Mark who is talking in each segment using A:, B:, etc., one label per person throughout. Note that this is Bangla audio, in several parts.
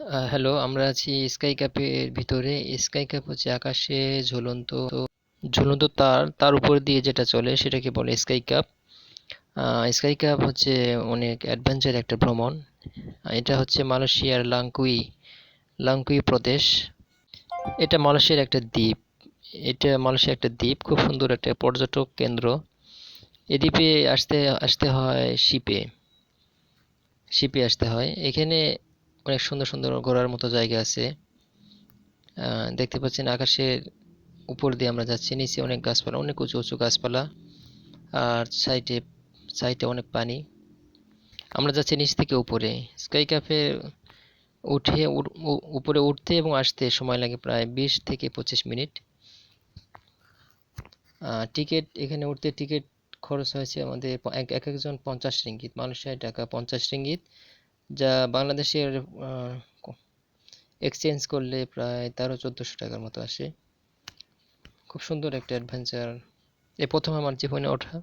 A: হ্যালো, আমরা আছি স্কাই ক্যাফের ভিতরে। স্কাই ক্যাপ হচ্ছে আকাশে ঝুলন্ত ঝুলন্ত তার উপর দিয়ে যেটা চলে সেটাকে বলে স্কাই ক্যাপ। স্কাই ক্যাপ হচ্ছে অনেক অ্যাডভেঞ্চার একটা ভ্রমণ। এটা হচ্ছে মালয়েশিয়ার লাংকুই প্রদেশ। এটা মালয়েশিয়ার একটা দ্বীপ। খুব সুন্দর একটা পর্যটক কেন্দ্র। এ দ্বীপে আসতে আসতে হয় শিপে আসতে হয়। এখানে অনেক সুন্দর সুন্দর ঘোরার মতো জায়গা আছে। দেখতে পাচ্ছেন আকাশের উপর দিয়ে আমরা যাচ্ছি, নিচে অনেক গাছপালা, অনেক উঁচু উঁচু গাছপালা, আর সাইডে সাইডে অনেক পানি। আমরা যাচ্ছি নিচ থেকে উপরে। স্কাই ক্যাফে উঠে উপরে উঠতে এবং আসতে সময় লাগে প্রায় 20 থেকে 25 মিনিট। টিকিট, এখানে উঠতে টিকিট খরচ হয়েছে আমাদের এক এক একজন 50 রিঙ্গিত, মালয়েশিয়ার টাকা 50 রিঙ্গিত, যা বাংলাদেশের এক্সচেঞ্জ করলে প্রায় 1300-1400 টাকার মতো আসে। খুব সুন্দর একটা অ্যাডভেঞ্চার। এই প্রথম আমার জীবনে ওঠা।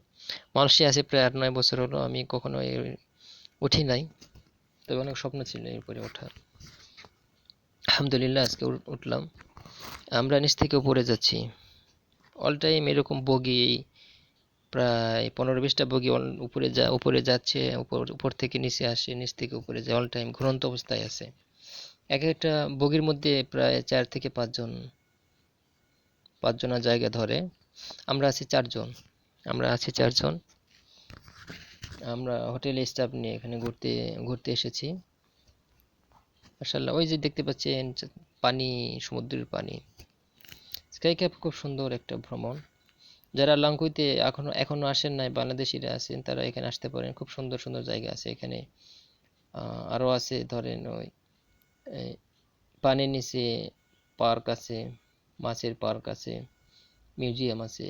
A: মালয়েশিয়া আছে প্রায় 8-9 বছর হলো, আমি কখনো উঠি নাই, তবে অনেক স্বপ্ন ছিল এরপরে ওঠার। আলহামদুলিল্লাহ আজকে উঠলাম। আমরা নিচ থেকে উপরে যাচ্ছি। অল টাইম এরকম বগি, প্রায় 15-20টা বগি উপরে যাচ্ছে, উপর থেকে নিচে আসে, নিচ থেকে উপরে যায়, অল টাইম ঘুরন্ত অবস্থায় আছে। এক একটা বগির মধ্যে প্রায় 4 থেকে 5 জনের জায়গা ধরে। আমরা আছি 4 জন। আমরা হোটেলে স্টাফ নিয়ে এখানে ঘুরতে ঘুরতে এসেছি। মাশাআল্লাহ, ওই যে দেখতে পাচ্ছেন পানি, সমুদ্রের পানি। স্কাই ক্যাপ খুব সুন্দর একটা ভ্রমণ। যারা লাংকুইতে এখনো এখনো আসেন নাই, বাংলাদেশিরা আছেন, তারা এখানে আসতে পারেন। খুব সুন্দর সুন্দর জায়গা আছে এখানে। আরো আছে, ধরেন ওই এই, পানির নিচে পার্ক আছে, মাছের পার্ক আছে, মিউজিয়াম আছে,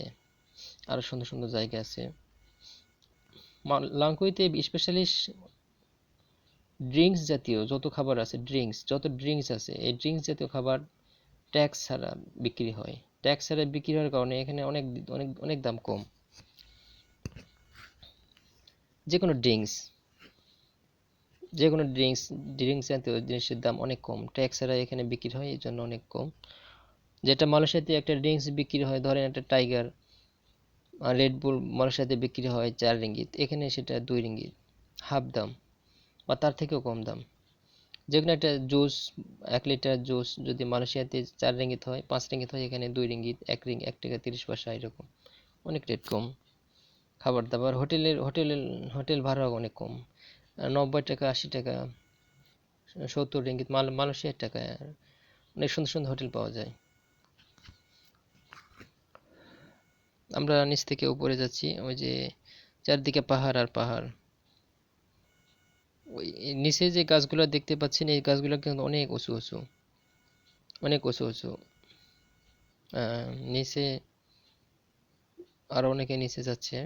A: আরো সুন্দর সুন্দর জায়গা আছে। লাংকুইতে স্পেশালি ড্রিঙ্কস জাতীয় যত খাবার আছে, যত ড্রিঙ্কস আছে, এই ড্রিঙ্কস জাতীয় খাবার ট্যাক্স ছাড়া বিক্রি হয়। ট্যাক্স ছাড়া বিক্রি হওয়ার কারণে এখানে অনেক অনেক অনেক দাম কম। যে কোনো ড্রিঙ্কস যে কোনো ড্রিঙ্কস জাতীয় জিনিসের দাম অনেক কম, ট্যাক্স ছাড়া এখানে বিক্রি হয়, এই জন্য অনেক কম। যেটা মালয়েশিয়াতে একটা ড্রিঙ্কস বিক্রি হয়, ধরেন একটা টাইগার রেড বুল, মালয়েশিয়াতে বিক্রি হয় 4 রিঙ্গিত, এখানে সেটা 2 রিঙ্গিত, হাফ দাম বা তার থেকেও কম দাম। যেকোনো একটা জুস, 1 লিটার জুস যদি মালয়েশিয়াতে 4 রিঙ্গিত হয়, 5 রিঙ্গিত হয়, এখানে 2 রিঙ্গিত, 1 টাকা 30 পয়সা, এরকম অনেক রেট কম। খাবার দাবার, হোটেল ভাড়াও অনেক কম, 90 টাকা, 80 টাকা, 70 রিঙ্গিত, মালয়েশিয়ার টাকায় অনেক সুন্দর সুন্দর হোটেল পাওয়া যায়। আমরা নিচ থেকে উপরে যাচ্ছি, ওই যে চারদিকে পাহাড় আর পাহাড়। ওই নিচে যে গাছগুলো দেখতে পাচ্ছেন, এই গাছগুলো কিন্তু অনেক উঁচু উঁচু, অনেক উঁচু উঁচু। নিচে আরো অনেকে নিচে যাচ্ছে।